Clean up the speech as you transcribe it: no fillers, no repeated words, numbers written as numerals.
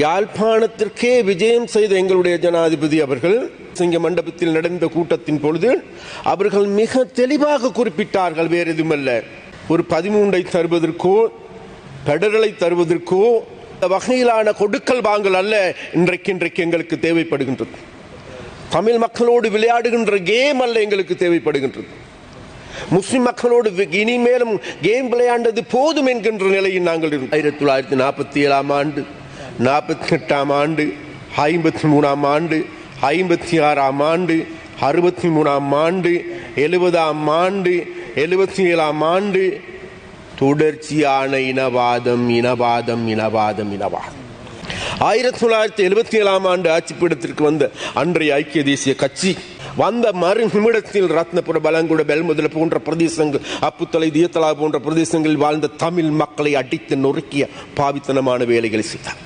யாழ்ப்பாணத்திற்கே விஜயம் செய்த எங்களுடைய ஜனாதிபதி அவர்கள் சிங்க மண்டபத்தில் நடந்த கூட்டத்தின் பொழுது அவர்கள் மிக தெளிவாக குறிப்பிட்டார்கள், வேறு எதுவுமல்ல, ஒரு 13 தருவதற்கோ பெடரலை தருவதற்கோ வகையிலான கொடுக்கல் வாங்கல் அல்ல இன்றைக்கு எங்களுக்கு தேவைப்படுகின்றது. தமிழ் மக்களோடு விளையாடுகின்ற கேம் அல்ல எங்களுக்கு தேவைப்படுகின்றது. முஸ்லிம் மக்களோடு இனிமேலும் கேம் விளையாண்டது போதும் என்கின்ற நிலையில் நாங்கள் 1947 ஆண்டு, 48 ஆண்டு, 53 ஆண்டு, 56 ஆண்டு, 63 ஆண்டு, 70 ஆண்டு, 77 ஆண்டு தொடர்ச்சியான இனவாதம். 1977 ஆண்டு ஆட்சிப்பீடத்திற்கு வந்த அன்றைய ஐக்கிய தேசிய கட்சி வந்த மறு நிமிடத்தில் ரத்னபுர, பலங்குட, பெல்முதல போன்ற பிரதேசங்கள், அப்புத்தலை, தியத்தலா போன்ற பிரதேசங்களில் வாழ்ந்த தமிழ் மக்களை அடித்து நொறுக்கிய பாவித்தனமான வேலைகளை செய்தார்.